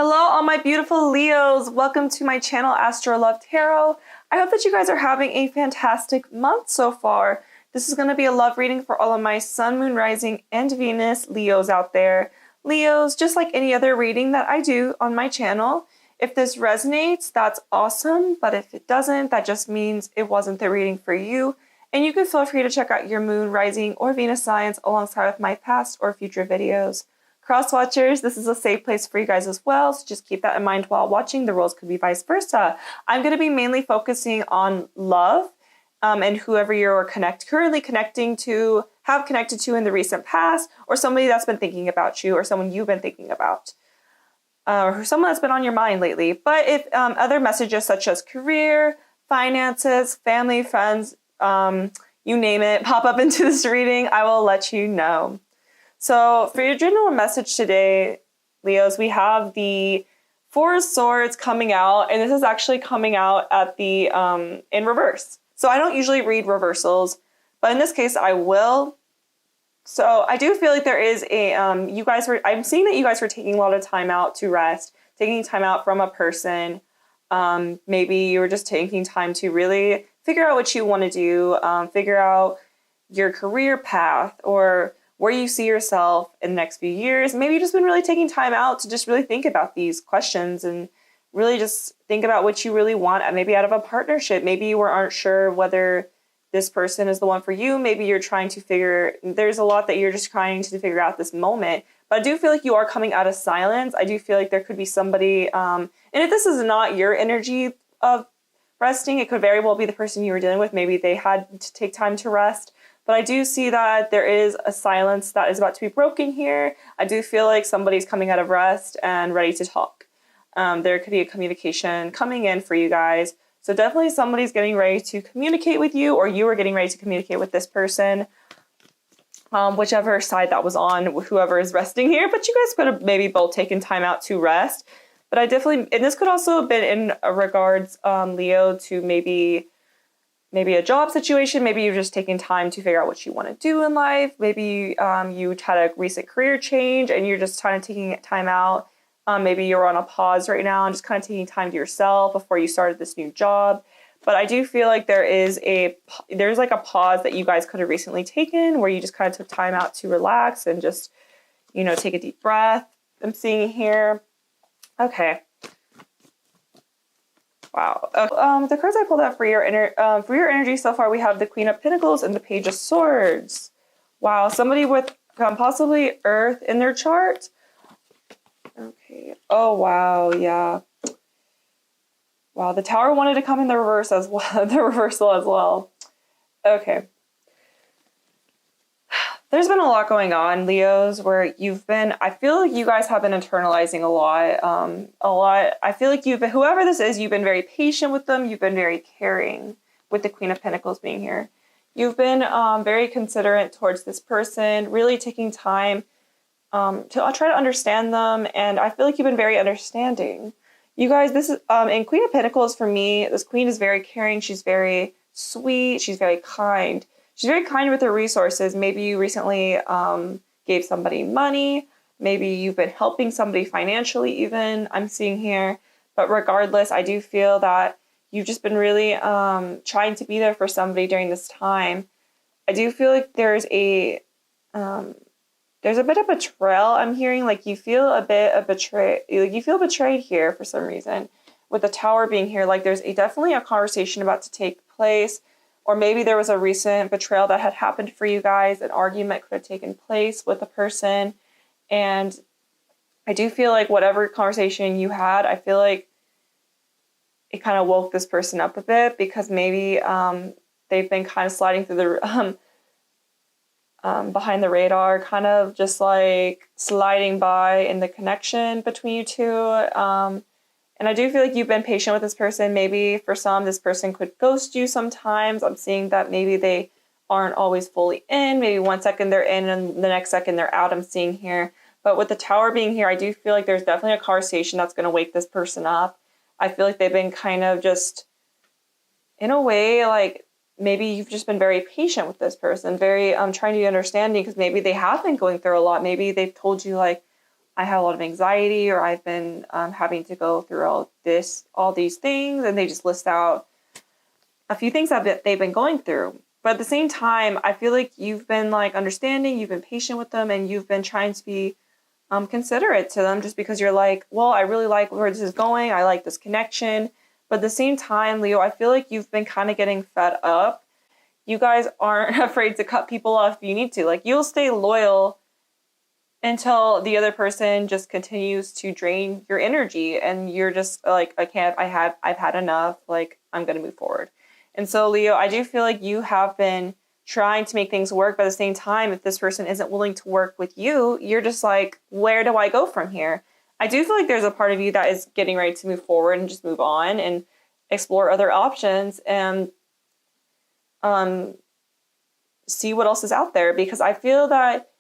Hello, all my beautiful Leos. Welcome to my channel, Astro Love Tarot. I hope that you guys are having a fantastic month so far. This is going to be a love reading for all of my Sun, Moon, Rising, and Venus Leos out there. Leos, just like any other reading that I do on my channel, if this resonates, that's awesome. But if it doesn't, that just means it wasn't the reading for you. And you can feel free to check out your Moon, Rising, or Venus signs alongside with my past or future videos. Cross watchers, this is a safe place for you guys as well, so just keep that in mind while watching. The rules could be vice versa. I'm going to be mainly focusing on love and whoever you're currently connecting to, have connected to in the recent past, or somebody that's been thinking about you, or someone you've been thinking about, or someone that's been on your mind lately. But if other messages such as career, finances, family, friends, you name it, pop up into this reading, I will let you know. So for your general message today, Leos, we have the Four of Swords coming out, and this is actually coming out at the in reverse. So I don't usually read reversals, but in this case I will. So I do feel like there is a I'm seeing that you guys were taking a lot of time out to rest, taking time out from a person. Maybe you were just taking time to really figure out what you want to do, figure out your career path, or where you see yourself in the next few years. Maybe you've just been really taking time out to just really think about these questions and really just think about what you really want, maybe out of a partnership. Maybe you aren't sure whether this person is the one for you. Maybe you're trying to there's a lot that you're just trying to figure out this moment. But I do feel like you are coming out of silence. I do feel like there could be somebody, and if this is not your energy of resting, it could very well be the person you were dealing with. Maybe they had to take time to rest. But I do see that there is a silence that is about to be broken here. I do feel like somebody's coming out of rest and ready to talk. There could be a communication coming in for you guys. So definitely somebody's getting ready to communicate with you, or you are getting ready to communicate with this person, whichever side that was on, whoever is resting here. But you guys could have maybe both taken time out to rest. But I definitely, and this could also have been in regards, Leo, to maybe a job situation. Maybe you're just taking time to figure out what you want to do in life. Maybe you had a recent career change and you're just kind of taking time out. Maybe you're on a pause right now and just kind of taking time to yourself before you started this new job. But I do feel like there's like a pause that you guys could have recently taken where you just kind of took time out to relax and just, take a deep breath. I'm seeing here. Okay. Wow. The cards I pulled out for your energy so far, we have the Queen of Pentacles and the Page of Swords. Wow. Somebody with possibly Earth in their chart. Okay. Oh, wow. Yeah. Wow. The Tower wanted to come in the reverse as well. The reversal as well. Okay. There's been a lot going on, Leos, where I feel like you guys have been internalizing a lot. I feel like whoever this is, you've been very patient with them. You've been very caring with the Queen of Pentacles being here. You've been very considerate towards this person, really taking time to try to understand them. And I feel like you've been very understanding. You guys, this is, in Queen of Pentacles, for me, this queen is very caring. She's very sweet. She's very kind. She's very kind with her resources. Maybe you recently gave somebody money. Maybe you've been helping somebody financially even, I'm seeing here. But regardless, I do feel that you've just been really trying to be there for somebody during this time. I do feel like there's a bit of betrayal I'm hearing. Like you feel a bit of you feel betrayed here for some reason. With the Tower being here, like there's definitely a conversation about to take place. Or maybe there was a recent betrayal that had happened for you guys. An argument could have taken place with a person. And I do feel like whatever conversation you had, I feel like it kind of woke this person up a bit, because maybe they've been kind of sliding through the behind the radar, kind of just like sliding by in the connection between you two. And I do feel like you've been patient with this person. Maybe for some, this person could ghost you sometimes. I'm seeing that maybe they aren't always fully in. Maybe 1 second they're in and the next second they're out, I'm seeing here. But with the Tower being here, I do feel like there's definitely a conversation that's going to wake this person up. I feel like they've been kind of just, in a way, like maybe you've just been very patient with this person, very trying to be understanding, because maybe they have been going through a lot. Maybe they've told you like, I have a lot of anxiety, or I've been having to go through all these things, and they just list out a few things that they've been going through. But at the same time, I feel like you've been like understanding, you've been patient with them, and you've been trying to be considerate to them, just because you're like, well, I really like where this is going. I like this connection. But at the same time, Leo, I feel like you've been kind of getting fed up. You guys aren't afraid to cut people off if you need to. Like, you'll stay loyal until the other person just continues to drain your energy, and you're just like, I've had enough. Like, I'm going to move forward. And so, Leo, I do feel like you have been trying to make things work, but at the same time, if this person isn't willing to work with you, you're just like, where do I go from here? I do feel like there's a part of you that is getting ready to move forward and just move on and explore other options and see what else is out there. Because I feel that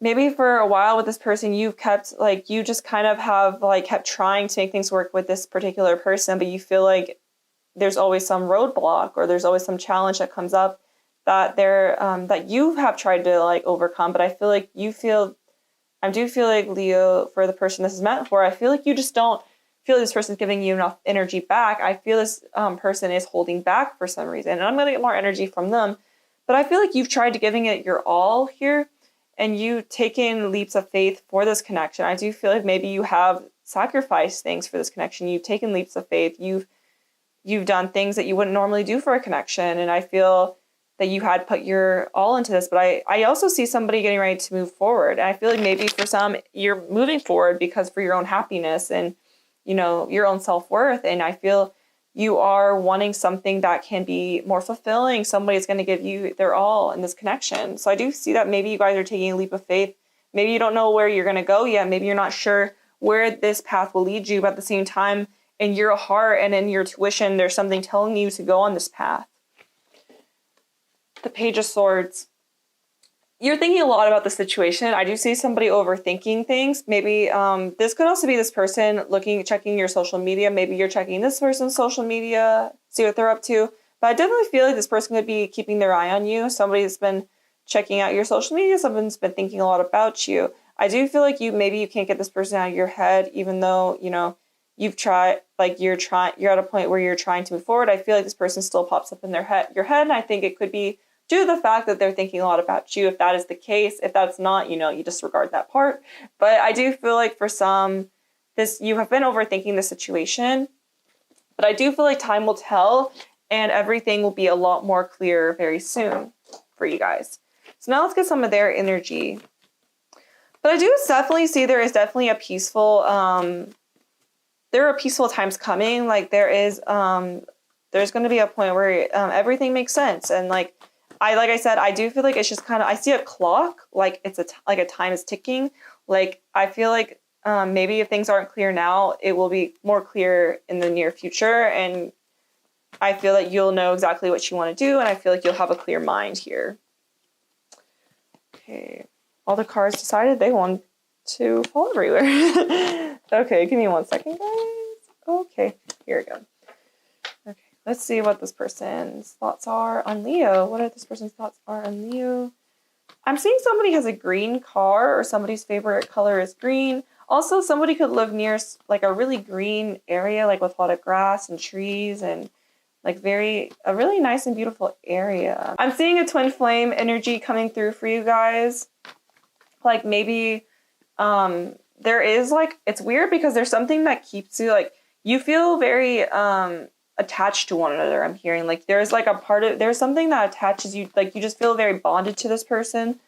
maybe for a while with this person, you've kept like, you just kind of have like kept trying to make things work with this particular person, but you feel like there's always some roadblock, or there's always some challenge that comes up that that you have tried to like overcome. But I feel like I do feel like, Leo, for the person this is meant for, I feel like you just don't feel like this person's giving you enough energy back. I feel this person is holding back for some reason, and I'm going to get more energy from them. But I feel like you've tried to giving it your all here, and you've taken leaps of faith for this connection. I do feel like maybe you have sacrificed things for this connection. You've taken leaps of faith. You've done things that you wouldn't normally do for a connection. And I feel that you had put your all into this, but I also see somebody getting ready to move forward. And I feel like maybe for some, you're moving forward because for your own happiness and, you know, your own self-worth. And I feel you are wanting something that can be more fulfilling. Somebody's going to give you their all in this connection. So I do see that maybe you guys are taking a leap of faith. Maybe you don't know where you're going to go yet. Maybe you're not sure where this path will lead you, but at the same time, in your heart and in your tuition, there's something telling you to go on this path. The Page of Swords. You're thinking a lot about the situation. I do see somebody overthinking things. Maybe this could also be this person checking your social media. Maybe you're checking this person's social media, see what they're up to. But I definitely feel like this person could be keeping their eye on you. Somebody's been checking out your social media. Someone's been thinking a lot about you. I do feel like maybe you can't get this person out of your head, even though, you know, you've tried, like you're at a point where you're trying to move forward. I feel like this person still pops up in your head. And I think it could be due to the fact that they're thinking a lot about you. If that is the case, if that's not, you know, you disregard that part. But I do feel like for some, you have been overthinking the situation, but I do feel like time will tell and everything will be a lot more clear very soon for you guys. So now let's get some of their energy. But I do definitely see there is definitely a peaceful, there are peaceful times coming. Like there's going to be a point where everything makes sense. And like I said, I do feel like it's just kind of, I see a clock, like it's like a time is ticking. Like I feel like maybe if things aren't clear now, it will be more clear in the near future. And I feel like you'll know exactly what you want to do. And I feel like you'll have a clear mind here. Okay. All the cards decided they want to fall everywhere. Okay, give me 1 second, guys. Okay, here we go. Okay, let's see what this person's thoughts are on Leo. What are this person's thoughts are on Leo? I'm seeing somebody has a green car, or somebody's favorite color is green. Also, somebody could live near like a really green area, like with a lot of grass and trees and like a really nice and beautiful area. I'm seeing a twin flame energy coming through for you guys. Like maybe there is like, it's weird because there's something that keeps you, like you feel very attached to one another. I'm hearing like there's like there's something that attaches you, like you just feel very bonded to this person.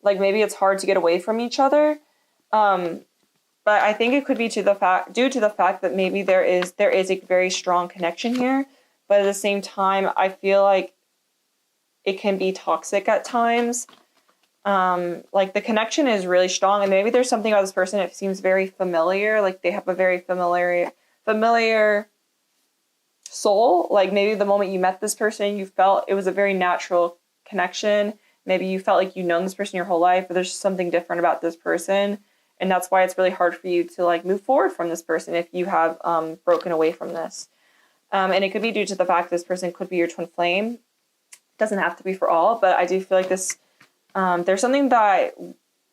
Like maybe it's hard to get away from each other. But I think it could be due to the fact that maybe there is a very strong connection here. But at the same time, I feel like it can be toxic at times. Like the connection is really strong, and maybe there's something about this person that seems very familiar. Like they have a very familiar soul. Like maybe the moment you met this person, you felt it was a very natural connection. Maybe you felt like you've known this person your whole life, but there's just something different about this person. And that's why it's really hard for you to like move forward from this person if you have broken away from this. And it could be due to the fact this person could be your twin flame. It doesn't have to be for all, but I do feel like this, there's something that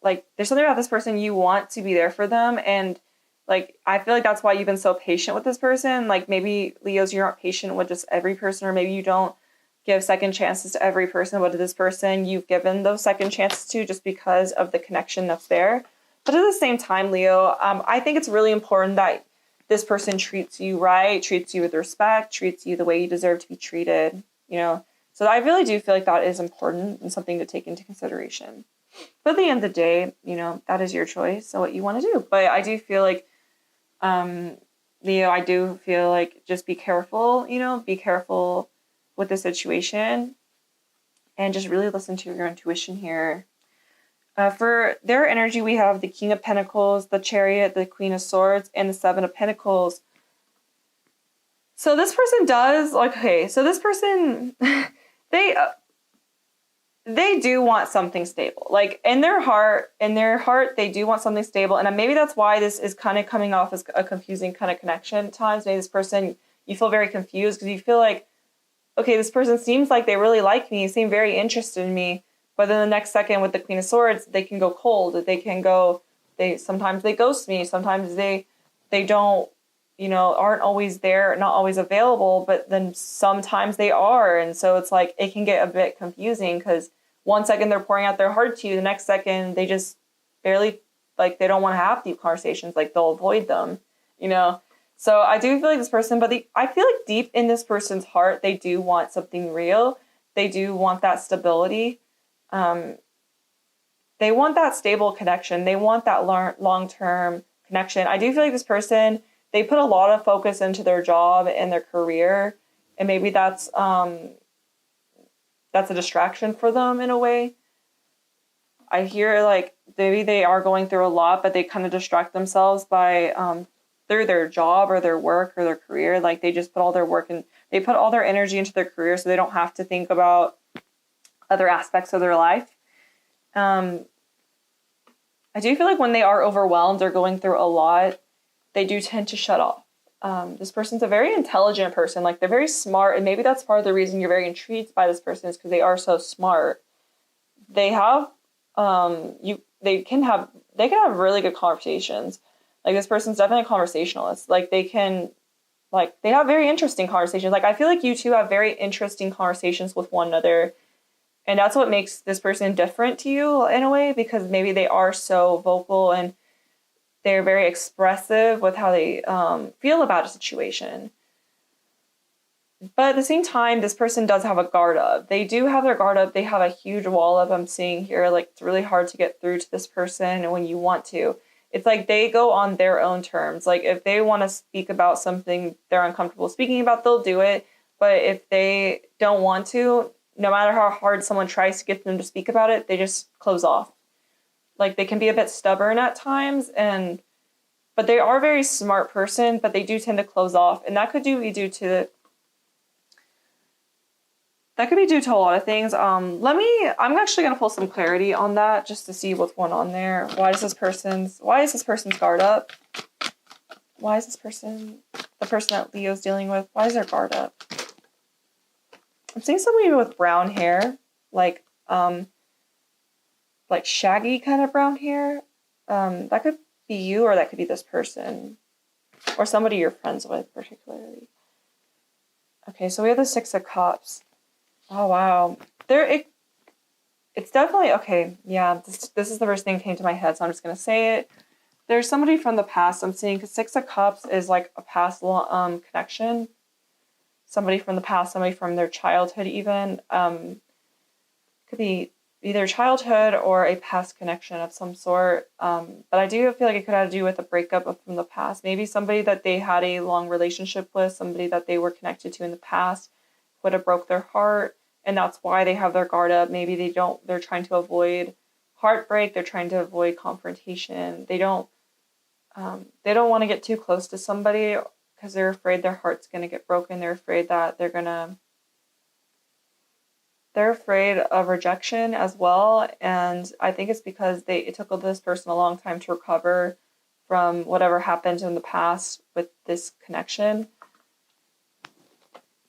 like, there's something about this person, you want to be there for them. And like, I feel like that's why you've been so patient with this person. Like, maybe Leos, you're not patient with just every person, or maybe you don't give second chances to every person, but to this person, you've given those second chances to, just because of the connection that's there. But at the same time, Leo, I think it's really important that this person treats you right, treats you with respect, treats you the way you deserve to be treated, you know. So I really do feel like that is important and something to take into consideration. But at the end of the day, you know, that is your choice, so what you want to do. But I do feel like, Leo, I do feel like just be careful, you know, be careful with the situation and just really listen to your intuition here. For their energy, we have the King of Pentacles, the Chariot, the Queen of Swords, and the Seven of Pentacles. So this person does, like, okay, so this person, they do want something stable. Like, in their heart, they do want something stable. And maybe that's why this is kind of coming off as a confusing kind of connection at times. Maybe this person, you feel very confused because you feel like, okay, this person seems like they really like me, seem very interested in me. But then the next second with the Queen of Swords, they can go cold. Sometimes they ghost me. Sometimes they don't, you know, aren't always there, not always available, but then sometimes they are. And so it's like, it can get a bit confusing because one second they're pouring out their heart to you, the next second they just barely, like, they don't want to have deep conversations, like they'll avoid them, you know? So I do feel like this person, but I feel like deep in this person's heart, they do want something real. They do want that stability. They want that stable connection. They want that long-term connection. I do feel like this person, they put a lot of focus into their job and their career, and maybe that's a distraction for them in a way. I hear like maybe they are going through a lot, but they kind of distract themselves by through their job or their work or their career. Like, they just put all their work and they put all their energy into their career, so they don't have to think about other aspects of their life. I do feel like when they are overwhelmed or going through a lot, they do tend to shut off. This person's a very intelligent person. Like, they're very smart, and maybe that's part of the reason you're very intrigued by this person, is because they are so smart. They have they can have really good conversations. Like, this person's definitely a conversationalist. Like, they have very interesting conversations. Like, I feel like you two have very interesting conversations with one another. And that's what makes this person different to you in a way, because maybe they are so vocal and they're very expressive with how they feel about a situation. But at the same time, this person does have a guard up. They do have their guard up. They have a huge wall up, I'm seeing here. Like, it's really hard to get through to this person when you want to. It's like they go on their own terms. Like, if they want to speak about something they're uncomfortable speaking about, they'll do it. But if they don't want to, no matter how hard someone tries to get them to speak about it, they just close off. Like, they can be a bit stubborn at times, but they are a very smart person, but they do tend to close off. And that could be due to a lot of things. I'm actually going to pull some clarity on that just to see what's going on there. Why is this person's guard up? Why is the person that Leo's dealing with, why is their guard up? I'm seeing somebody with brown hair, like shaggy kind of brown hair. That could be you, or that could be this person, or somebody you're friends with particularly. Okay, so we have the Six of Cups. Oh wow, it's definitely okay. Yeah, this is the first thing that came to my head, so I'm just gonna say it. There's somebody from the past I'm seeing, because Six of Cups is like a past connection. Somebody from the past, somebody from their childhood even. Could be either childhood or a past connection of some sort. But I do feel like it could have to do with a breakup from the past. Maybe somebody that they had a long relationship with, somebody that they were connected to in the past would have broke their heart. And that's why they have their guard up. Maybe they're trying to avoid heartbreak. They're trying to avoid confrontation. They don't want to get too close to somebody because they're afraid their heart's going to get broken. They're afraid that they're afraid of rejection as well. And I think it's because it took this person a long time to recover from whatever happened in the past with this connection.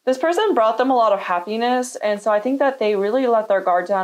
This person brought them a lot of happiness, and so I think that they really let their guard down